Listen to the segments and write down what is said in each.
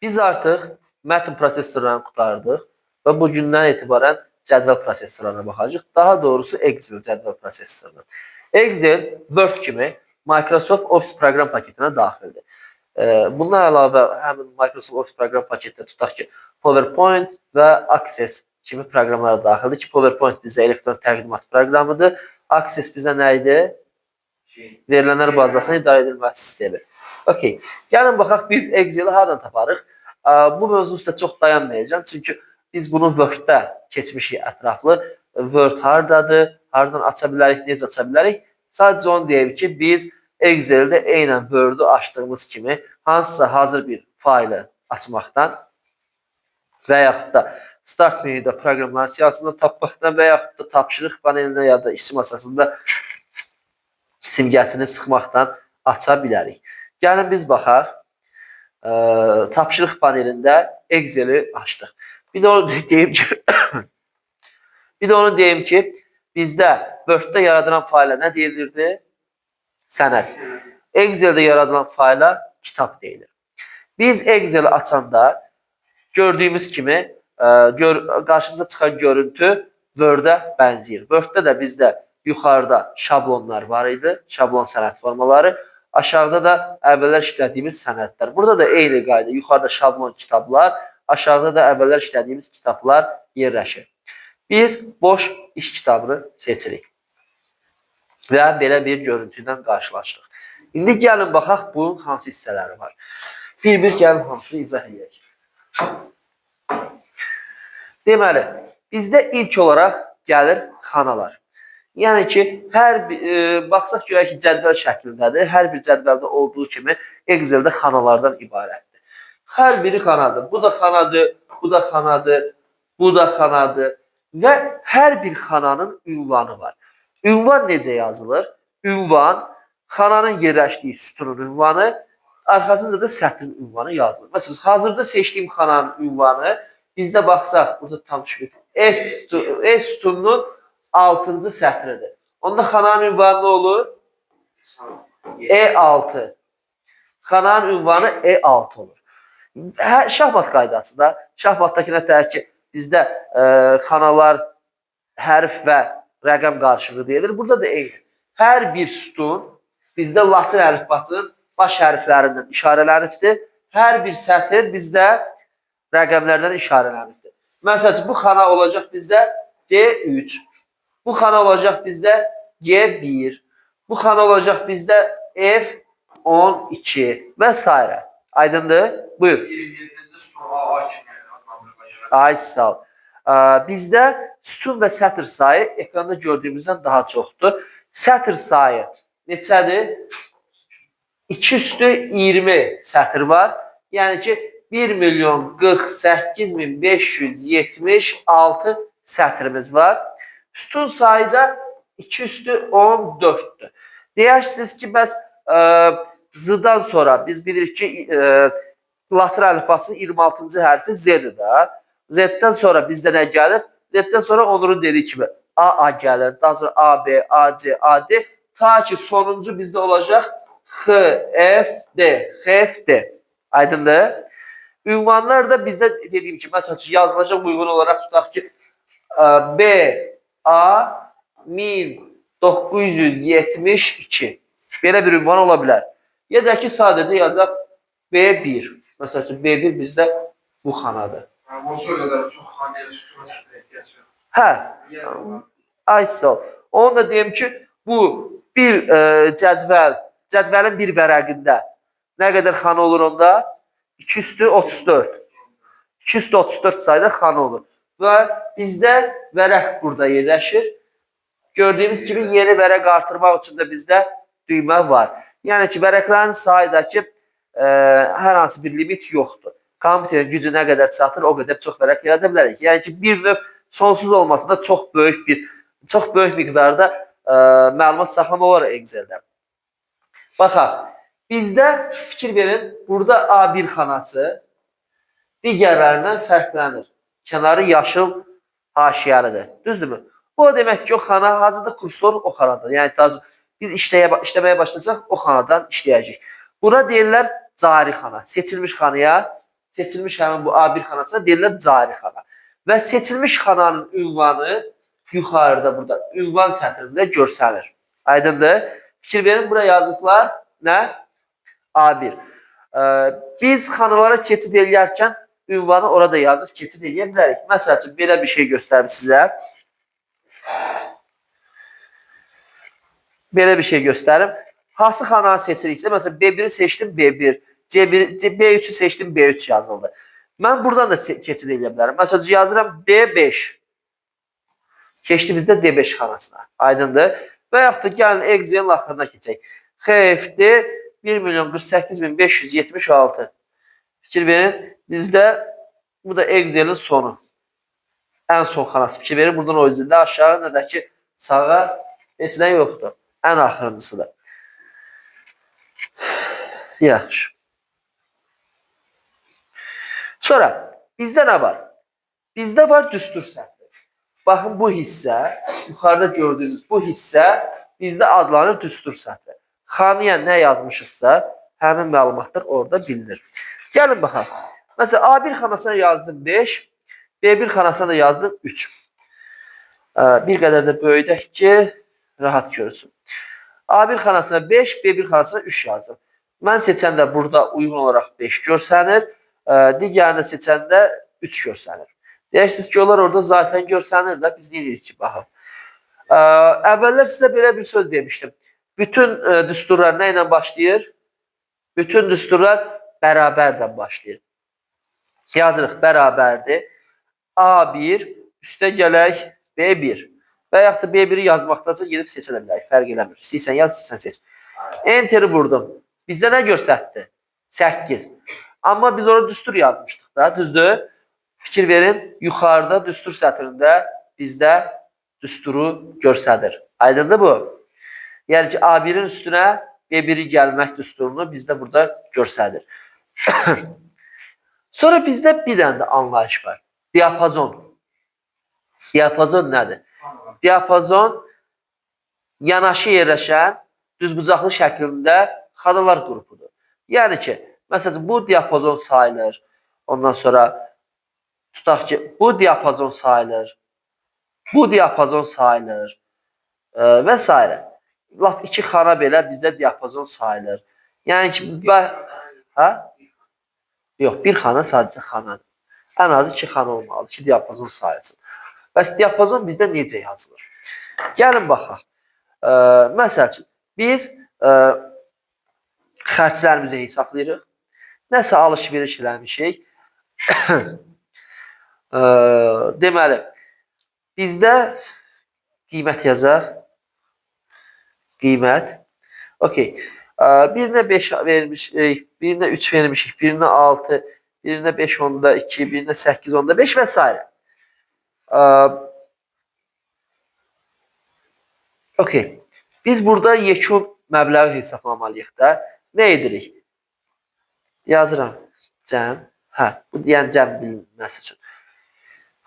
Biz artıq mətn prosesorlarını qurtardıq və bu gündən etibarən cədvəl prosesorlarına baxacağıq. Daha doğrusu Excel cədvəl prosesoruna. Excel Word kimi Microsoft Office proqram paketinə daxildir. Bundan əlavə həmin Microsoft Office proqram paketində tutaq ki, PowerPoint və Access kimi proqramlara daxildir ki, PowerPoint bizdə elektron təqdimat proqramıdır. Access bizdə nə idi? Verilənlər bazasının idarə edilməsi sistemi. Okay. Gəlin baxaq biz Excel-i hardan taparıq? Bu mövzu üstə çox dayanmayacağım. Çünki biz bunu Word-də keçmişik ətraflı. Word hardadır? Hardan aça bilərik? Necə aça bilərik? Sadəcə onu deyim ki, biz Excel-də eynən Word-u açdığımız kimi hansısa hazır bir faylı açmaqdan və yaxud da Start menüdə proqramların siyahısında tapmaqdan və yaxud da tapşırıq panelinə ya da isim masasında simgəsini sıxmaqdan aça bilərik. Gəlin biz baxaq. Tapşırıq panelində Excel-i açdıq. Bir də onu deyim ki, bizdə Word-də yaradılan fayla nə deyilirdi? Sənəd. Excel-də yaradılan fayla kitab deyilir. Biz Excel-i açanda gördüyümüz kimi qarşımıza çıxan görüntü Word-ə bənzəyir. Word-də də bizdə yuxarıda şablonlar var idi, şablon sənəd formaları. Aşağıda da əvvəllər işlədiyimiz sənədlər. Burada da eyni qayda, yuxarıda şablon kitablar, aşağıda da əvvəllər işlədiyimiz kitablar yerləşir. Biz boş iş kitabını seçirik və belə bir görüntü ilə qarşılaşırıq. İndi gəlin baxaq, bunun hansı hissələri var. Bir-bir gəlin hamısını izah edək. Deməli, bizdə ilk olaraq gəlir xanalar. Yəni ki, baxsaq görək ki, cədvəl şəklindədir. Hər bir cədvəldə olduğu kimi Excel-də xanalardan ibarətdir. Hər biri xanadır. Bu da xanadır, bu da xanadır, bu da xanadır və hər bir xananın ünvanı var. Ünvan necə yazılır? Ünvan, xananın yerləşdiyi sütunun ünvanı, arxasında da sətrin ünvanı yazılır. Məsələn, hazırda seçdiyim xananın ünvanı, bizdə baxsaq, burada tam çıxır. S sütununun 6-cı sətridir. Onda xananın ünvanı nə olur? E6. Xananın ünvanı E6 olur. Şahmat qaydasında, şahmatdakına deyək ki, bizdə xanalar hərf və rəqəm qarşılığı deyilir. Burada da eyni. Hər bir sütun bizdə Latin əlifbasının baş hərflərindən işarələnibdir. Hər bir sətr bizdə rəqəmlərdən işarələnibdir. Məsələn, bu xana olacaq bizdə C3. Bu xana olacaq bizdə G1. Bu xana olacaq bizdə F12 və s. Aydındır? Buyur. Ay sağ ol. Bizdə sütun və sətr sayı ekranda gördüyümüzdən daha çoxdur. Sətr sayı neçədir? 2/20 sətr var. Yəni ki, 1.048.576 sətrimiz var. Sütun sayı da 2/14'dür. Deyirsiniz ki, bəs Z-dan sonra biz bilirik ki, Latin əlifbasının 26-cı hərfi Z-dir də. Z-dən sonra bizdə nə gəlir? Z-dən sonra Onurun dediyi kimi A gəlir. Daha sonra AB, AC, AD. Ta ki sonuncu bizdə olacaq XFD. Aydındır? Ünvanlar da bizdə dediyim ki, məsələn, yazılacaq uyğun olaraq tutaq ki, BA 1972. Belə bir ünvan ola bilər. Ya da ki, sadəcə yazacaq B1. Məsələn, B1 bizdə bu xanadır. O sözlərdə çox xanaya sütuna ehtiyac var. Hə. Ay sağ ol. Onu da deyim ki, bu bir cədvəlin bir vərəqində nə qədər xana olur onda? 2/34. 2/34 sayda xana olur. Və bizdə vərəq burada yerləşir. Gördüyünüz kimi yeni vərəq artırmaq üçün də bizdə düymə var. Yəni ki, vərəqlərin sayıdakı hər hansı bir limit yoxdur. Kompüterin gücü nə qədər çatır, o qədər çox vərəq yarada bilərik. Yəni ki, bir növ sonsuz olmasında çox böyük miqdarda məlumat saxlama var Excel-də. Baxaq, bizdə fikir verin, burada A1 xanası digərlərindən fərqlənir. Kənarı yaşıl haşiyəlidir. Düzdürmü? Bu demək ki, o xana hazırda kursor o xanadır. Yəni, biz işləməyə başlasaq, o xanadan işləyəcək. Buna deyirlər cari xana. Seçilmiş xanaya seçilmiş həmin bu A1 xanasına deyirlər cari xana. Və seçilmiş xananın ünvanı yuxarıda burada ünvan sətrində görsənir. Aydındır? Fikir verin, buraya yazdıqlar nə? A1. Biz xanalara keçid eləyərkən ünvanı orada yazıb keçid eləyə bilərik. Məsəl üçün, belə bir şey göstərim sizə. Belə bir şey göstərim. Hansı xananı seçiriksə, məsələn, B1'i seçdim, B1, B3'ü seçdim, B3 yazıldı. Mən buradan da keçid eləyə bilərəm. Məsələn, yazıram D5. Keçdi bizdə D5 xanasına. Aydındır? Və yaxud da gəlin Excel'in axırına keçək. XFD 1.048.576. Fikir verin, bizdə bu da Excel'in sonu. Ən son xanası. Fikir verin, buradan o yüzden aşağı nə də ki sağa heç nə yoxdur. Ən axırıncısıdır. Yaxşı. Sonra bizdə nə var? Bizdə var düstur sətri. Baxın bu hissə, yuxarıda gördüyünüz bu hissə bizdə adlanır düstur sətri. Xanıya nə yazmışıqsa, həmin məlumatlar orada bilinir. Gəlin baxaq. Məsələn, A1 xanasına yazdım 5, B1 xanasına da yazdım 3. Bir qədər də böyüdək ki, rahat görsün. A1 xanasına 5, B1 xanasına 3 yazdım. Mən seçəndə burada uyğun olaraq 5 görsənir, digərini seçəndə 3 görsənir. Deyirsiniz ki, onlar orada zaten görsənir də, biz deyirik ki, baxın. Əvvəllər sizə belə bir söz demişdim. Bütün düsturlar nə ilə başlayır? Bütün düsturlar bərabərdən başlayır. Yazırıq, bərabərdir. A1 üstə gələk B1. Və yaxud da B1'i yazmaqdasa gedib seçə bilərik, fərq eləmir. İstəyirsən yaz, istəyirsən seç. Enter'i vurdum. Bizdə nə göstərdi? 8. Amma biz orada düstur yazmışdıq da, düzdür? Fikir verin, yuxarıda düstur sətrində bizdə düsturu göstərir. Aydındır bu? Yəni ki, A1'in üstünə B1'i gəlmək düsturunu bizdə burada göstərir. Sonra bizdə bir dənə də anlayış var. Diapazon. Diapazon nədir? Diapazon yanaşı yerləşən düzbucaqlı şəklində xanalar qrupudur. Yəni ki, məsələn, bu diapazon sayılır. Ondan sonra tutaq ki, bu diapazon sayılır. Bu diapazon sayılır. Və s. Laf 2 xana belə bizdə diapazon sayılır. Yəni ki, hə? Yox, bir xana sadəcə xanadır. Ən azı 2 xana olmalıdır ki, diapazon sayılsın. Bəs diapazon bizdə necə yazılır? Gəlin baxaq. Məsəl üçün, biz xərclərimizi hesablayırıq. Nəsə alış-veriş eləmişik. Deməli, bizdə qiymət yazaq. Qiymət. Okey. Birinə 5 vermişik, birinə 3 vermişik, birinə 6, birinə 5 onda 2, birinə 8 onda 5 və s. Okey. Biz burada yekun məbləği hesablamalıyıq da. Nə edirik? Yazıram. Cəm. Hə, bu deyən cəm bilinməsi üçün.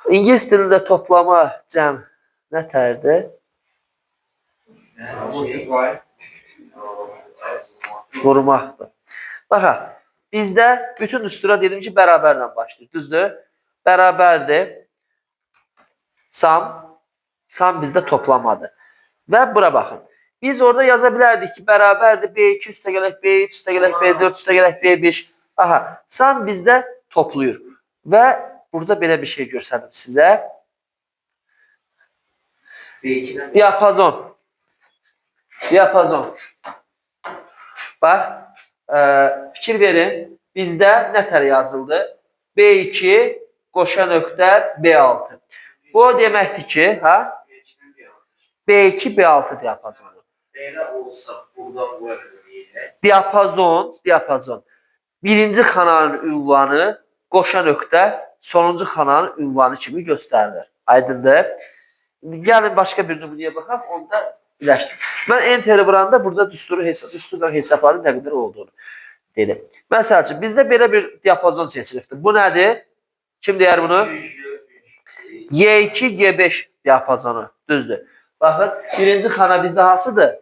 İngilis dilində toplama cəm nə tərdir? Vurmaqdır. Baxaq, bizdə bütün düstura dedim ki, bərabərlə başlayır. Düzdür? Bərabərdir. Sam bizdə toplamadır. Və bura baxın. Biz orada yaza bilərdik ki, bərabərdir B2 üstə gələk B3 üstə gələk B4 üstə gələk B5. Aha, sam bizdə toplayır. Və burada belə bir şey göstərdim sizə. Diapazon. Diapazon. Bax, fikir verin. Bizdə nətər yazıldı? B2 qoşa nöqtə B6. Bu o deməkdir ki, B2 B6 diapazonu. Belə olsa buradan bu Diapazon. Birinci xananın ünvanı qoşa nöqtə sonuncu xananın ünvanı kimi göstərilir. Aydındır? Gəlin başqa bir nümunəyə baxaq, onda bilərsiniz. Mən enteri vuranda burada düsturla hesabların nə qədər olduğunu dedim. Məsəl üçün, bizdə belə bir diapazon seçilibdir. Bu nədir? Kim deyər bunu? Y2, G5 diapazonu. Düzdür. Baxın, birinci xana bizdə hansıdır?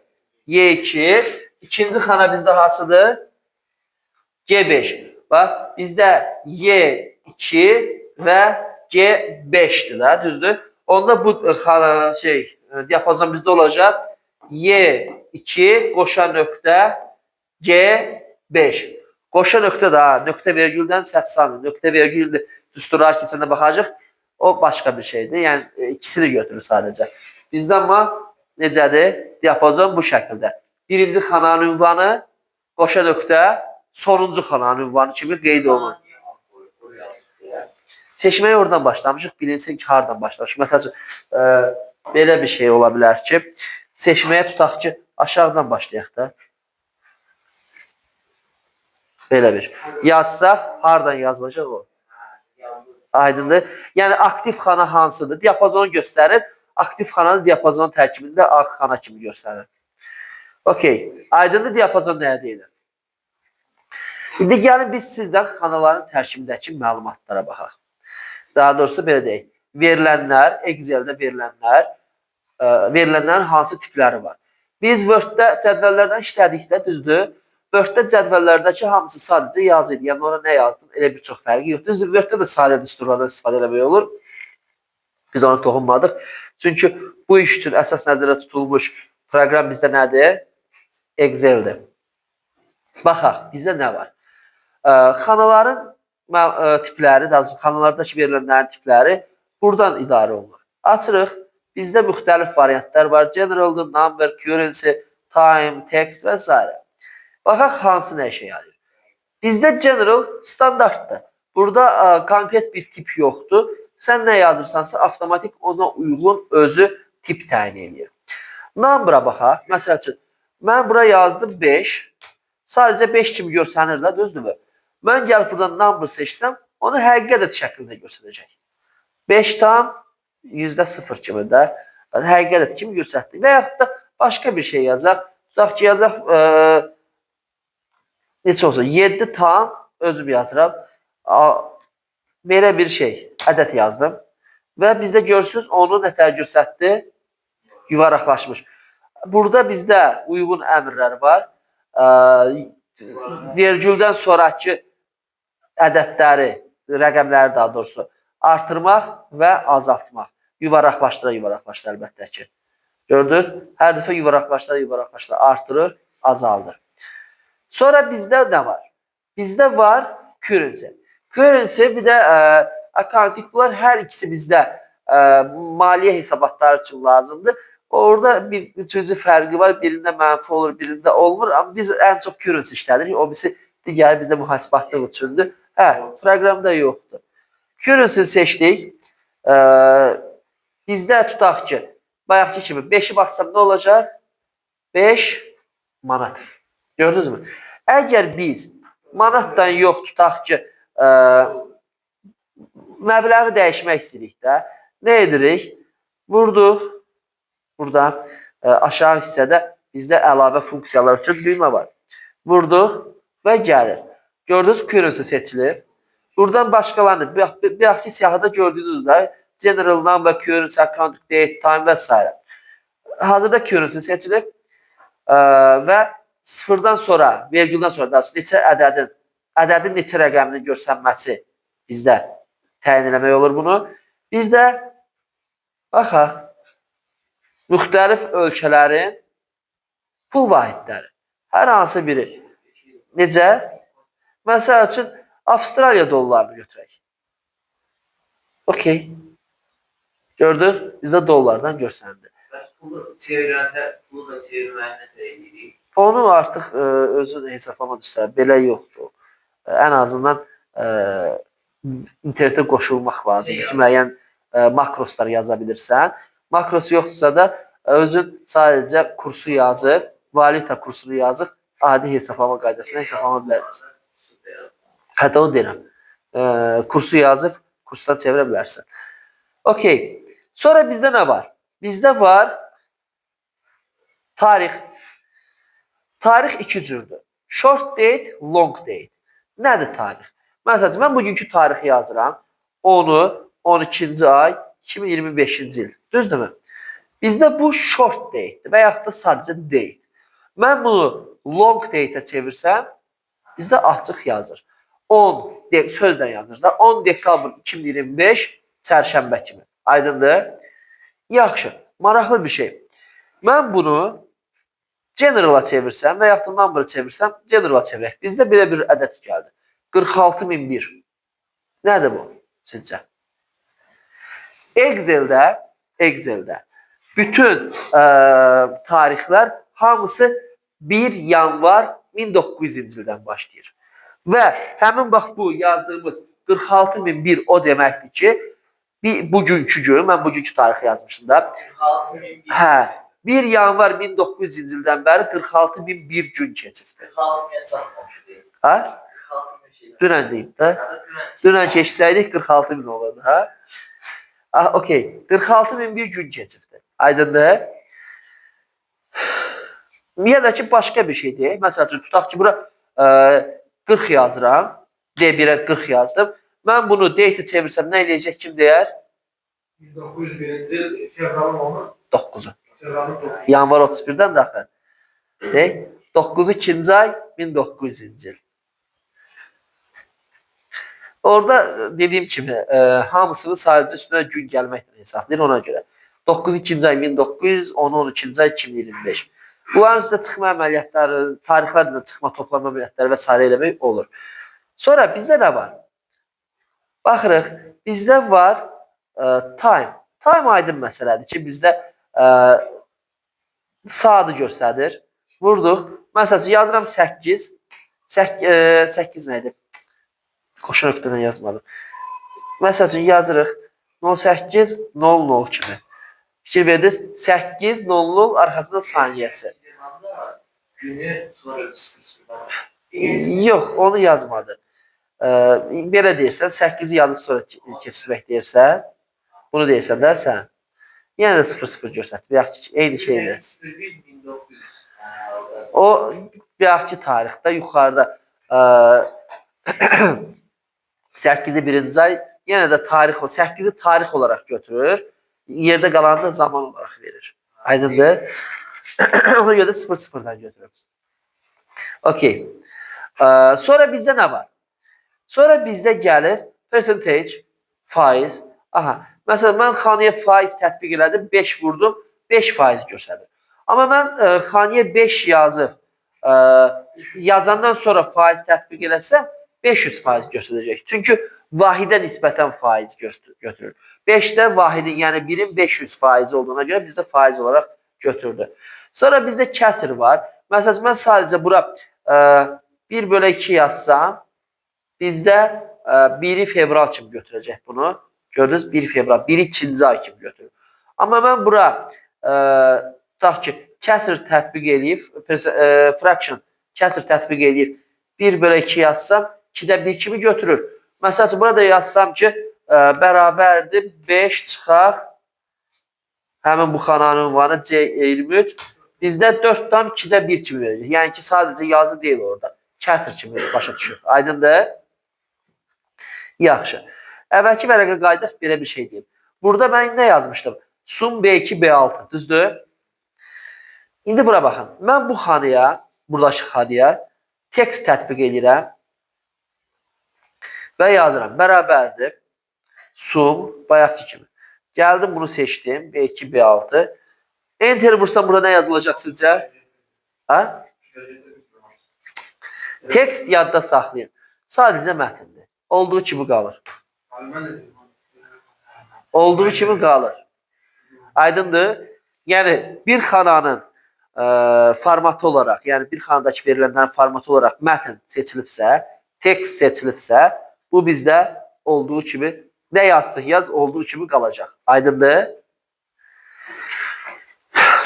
Y2. İkinci xana bizdə hansıdır? G5. Bax, bizdə Y2 və G5-dir də, düzdür? Onda bu diapazon bizdə olacaq Y2 qoşa nöqtə G5. Qoşa nöqtə də nöqtə vergüldən səhv salmayın. Nöqtə vergül düsturlar keçəndə baxacaq. O başqa bir şeydir. Yəni ikisini götürür sadəcə. Bizdə amma necədir? Diapazon bu şəkildə. Birinci xananın ünvanı qoşa nöqtə sonuncu xananın ünvanı kimi qeyd olunur. Seçməyə oradan başlamışıq. Bilinsin ki, hardan başlamışıq. Məsəl üçün, belə bir şey ola bilər ki, seçməyə tutaq ki, aşağıdan başlayaq da. Belə bir. Yazsaq, hardan yazılacaq o? Aydındır. Yəni, aktiv xana hansıdır? Diapazonu göstərir. Aktiv xananın diapazon tərkibində ağ xana kimi göstərir. Okey. Aydındır, diapazon nəyə deyilir? İndi gəlin biz sizdən xanaların tərkibindəki məlumatlara baxaq. Daha doğrusu belə deyək. Verilənlər, Excel'də verilənlərin hansı tipləri var? Biz Word-də cədvəllərdən işlədikdə, düzdür? Word-də cədvəllərdəki hamısı sadəcə yazı idi. Yəni, ona nə yazdım? Elə bir çox fərqi yox. Düzdür, Word-də də sadə düsturlardan istifadə eləmək olur. Biz ona toxunmadıq. Çünki bu iş üçün əsas nəzərdə tutulmuş proqram bizdə nədir? Excel-dir. Baxaq, bizdə nə var? Xanaların tipləri, daha doğrusu xanalardakı verilənlərin tipləri buradan idarə olunur. Açırıq. Bizdə müxtəlif variantlar var. General'dır, number, currency, time, text və s. Baxaq, hansı nə işə yarayır? Bizdə general standartdır. Burada konkret bir tip yoxdur. Sən nə yazırsansa, avtomatik ona uyğun özü tip təyin edir. Number'a baxaq. Məsəl üçün, mən bura yazdım 5. Sadəcə 5 kimi görsənir də, düzdürmü? Mən gəlib buradan number seçdim, onu həqiqət şəklində göstərəcək. 5 tam %0 kimi də həqiqət kimi göstərdik. Və yaxud da başqa bir şey yazacaq. Tutaq ki, yazacaq neçə olsun? 7 tam özüm yazıram. Belə bir şey, ədəd yazdım. Və bizdə görürsünüz, onu nətər göstərdi? Yuvaraqlaşmış. Burada bizdə uyğun əmrlər var. Vergüldən sonraki ədədləri, rəqəmləri daha doğrusu artırmaq və azaltmaq. Yuvaraqlaşdıra əlbəttə ki. Gördünüz? Hər dəfə yuvaraqlaşdıra artırır, azaldır. Sonra bizdə nə var? Bizdə var currency. Currency bir də accounting, bunlar hər ikisi bizdə maliyyə hesabatları üçün lazımdır. Orada bir cüzi fərqi var. Birində mənfi olur, birində olmur. Amma biz ən çox currency işlədirik. O birisi digəri bizdə mühasibatlıq üçündür. Proqramda yoxdur. Currency seçdik. Bizdə tutaq ki, bayaqki kimi 5'i bassam nə olacaq? 5 manat. Gördünüz mü? Əgər biz manatdan yox tutaq ki, məbləği dəyişmək istəyirik də, nə edirik? Vurduq. Burada aşağı hissədə bizdə əlavə funksiyalar üçün düymə var. Vurduq və gəlir. Gördünüz, currency seçilir. Buradan başqalarını, bayaqki siyahıda gördüyünüzdə general number, currency, accounting, date, time və s. Hazırda currency seçilir və sıfırdan sonra, vergüldən sonra da neçə ədədin neçə rəqəminin görsənməsi bizdə təyin eləmək olur bunu. Bir də baxaq, müxtəlif ölkələrin pul vahidləri. Hər hansı biri. Necə? Məsəl üçün, Avstraliya dollarını götürək. Okey. Gördünüz? Bizdə dollardan görsəndi. Bəs pulu çevirəndə, pulu da çevirməyini də edirik. Onu artıq özün hesablama düşər. Belə yoxdur. Ən azından internetə qoşulmaq lazımdır ki, müəyyən makroslar yaza bilirsən. Makros yoxdursa da özün sadəcə kursu yazıb, valyuta kursunu yazıb, adi hesablama qaydasına hesablama bilərsən. Hətta o deyirəm. Kursu yazıb, kursdan çevirə bilərsən. Okey. Sonra bizdə nə var? Bizdə var tarix. Tarix iki cürdür. Short date, long date. Nədir tarix? Məsələn, mən bugünkü tarixi yazıram. 10'u 12-ci ay 2025-ci il. Düzdürmü? Bizdə bu short date'dir və yaxud da sadəcə date. Mən bunu long date'ə çevirsəm, bizdə açıq yazır. 10 sözdən yazılır da 10 dekabr 2025 çərşənbə kimi. Aydındır? Yaxşı, maraqlı bir şey. Mən bunu generala çevirsəm və yaxud da number çevirsəm, generala çevirək. Bizdə belə bir ədəd gəldi. 46001. Nədir bu sizcə? Excel'də bütün tarixlər hamısı 1 yanvar 1900-cü ildən başlayır. Və həmin bax bu yazdığımız 46001 o deməkdir ki, bugünkü gün, mən bugünkü tarixi yazmışım da. 46.001. Hə, 1 yanvar 1900-cü ildən bəri 46001 gün keçibdir. 46.000 çatmamışdı. Hə? 46.000 şey. Dünən deyim də. Dünən keçsəydik 46000 olurdu, hə? Okey, 46001 gün keçibdir. Aydındır? Ya da ki, başqa bir şey deyək. Məsəl üçün, tutaq ki, bura 40 yazıram. D1-ə 40 yazdım. Mən bunu date çevirsəm nə eləyəcək, kim deyər? 1901-ci il fevralın 10-u. 9-u. Fevralın 9-u. Yanvar 31-dən daxil. 9-u 2-ci ay 1900-cü il. Orada dediyim kimi hamısını sadəcə üstünə gün gəlməklə hesablayır ona görə. 9 2-ci ay 1900, 10 12-ci ay 2025. Bunların üstündə çıxma əməliyyatları, tarixlərlə çıxma toplama əməliyyatları və s. eləmək olur. Sonra bizdə nə var? Baxırıq, bizdə var time. Time aydın məsələdir ki, bizdə saatı göstərir. Vurduq. Məsələn, yazıram 8. 8 nə idi? Qoşa nöqtədən yazmadım. Məsəl üçün yazırıq 08:00 kimi. Fikir verdiniz 8:00 arxasında saniyəsi. Günü sonra 00'dan. Yox, onu yazmadı. Belə deyirsən, 8-i yazıb sonra keçirmək deyirsən, bunu deyirsən də sən. Yenə də 00 göstərir. Bayaqki eyni şeydir. 01.1900. O bayaqki tarixdə yuxarıda 8-i 1-ci ay, yenə də tarix o. 8-i tarix olaraq götürür. Yerdə qalanı da zaman olaraq verir. Aydındır? Ona görə də 00-dan götürür. Okey. Sonra bizdə nə var? Sonra bizdə gəlir percentage, faiz. Aha. Məsələn, mən xanıya faiz tətbiq elədim, 5 vurdum, 5% göstərir. Amma mən xanıya 5 yazıb, yazandan sonra faiz tətbiq eləsəm, 500% göstərəcək. Çünki vahidə nisbətən faiz götürür. 5-də vahidin, yəni 1-in 500% olduğuna görə bizdə faiz olaraq götürdü. Sonra bizdə kəsir var. Məsələn, mən sadəcə bura 1/2 yazsam, bizdə 1 fevral kimi götürəcək bunu. Gördünüz, 1 fevral, 1-i 2-ci ay kimi götürür. Amma mən bura, tutaq ki, kəsir tətbiq eləyib, fraction, kəsir tətbiq eləyib, 1/2 yazsam, 2-də 1 kimi götürür. Məsələn, burada yazsam ki, bərabərdir 5 çıxaq, həmin bu xananın ünvanı C23, bizdə 4/2-də 1 kimi verəcək. Yəni ki, sadəcə yazı deyil orada. Kəsir kimi başa düşür. Aydındır? Yaxşı. Əvvəlki vərəqə qayıdaq belə bir şey deyim. Burada mən nə yazmışdım? Sum B2, B6. Düzdür? İndi bura baxın. Mən bu xanıya, buradakı xanıya tekst tətbiq edirəm və yazıram. Bərabərdir. Sum, bayaqki kimi. Gəldim, bunu seçdim. B2, B6. Enter vursam burada nə yazılacaq sizcə? Ha? Tekst yadda saxlayın. Sadəcə mətndir. Olduğu kimi qalır. Olduğu kimi qalır. Aydındır? Yəni, bir xananın formatı olaraq, yəni bir xanadakı verilənlərin formatı olaraq mətn seçilibsə, tekst seçilibsə, bu bizdə olduğu kimi, nə yazdıq yaz, olduğu kimi qalacaq. Aydındır?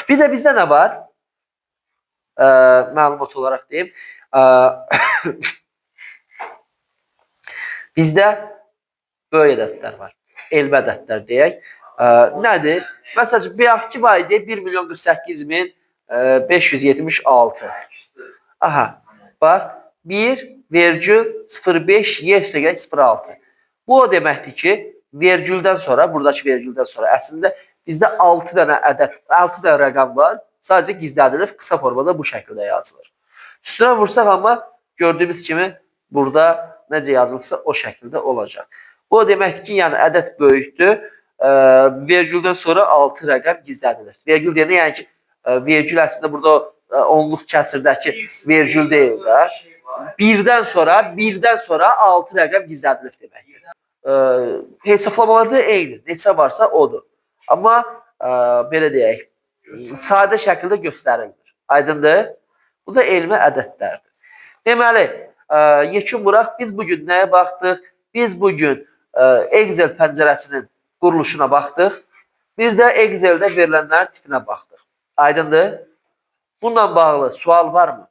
Bir də bizdə nə var? Məlumat olaraq deyim. Bizdə böyük ədədlər var. Elmi ədədlər deyək. Nədir? Məsələn, bayaqki var idi 1.048.576. Aha. Bax, 1,05Y-06. Bu o deməkdir ki, vergüldən sonra, buradakı vergüldən sonra əslində bizdə 6 dənə ədəd, 6 dənə rəqəm var. Sadəcə gizlədilir, qısa formada bu şəkildə yazılır. Üstünə vursaq amma gördüyümüz kimi burada necə yazılıbsa o şəkildə olacaq. Bu o deməkdir ki, yəni ədəd böyükdür. Vergüldən sonra 6 rəqəm gizlədilir. Vergül deyəndə yəni ki, vergül əslində burada onluq kəsirdəki vergül deyil də. Birdən sonra 6 rəqəm gizlədilir deməkdir. Hesablamalarda eyni. Neçə varsa odur. Amma belə deyək, sadə şəkildə göstərilir. Aydındır? Bu da elmi ədədlərdir. Deməli, yekun burax, biz bugün nəyə baxdıq? Biz bugün Excel pəncərəsinin quruluşuna baxdıq. Bir də Exceldə verilənlərin tipinə baxdıq. Aydındır? Bununla bağlı sual varmı?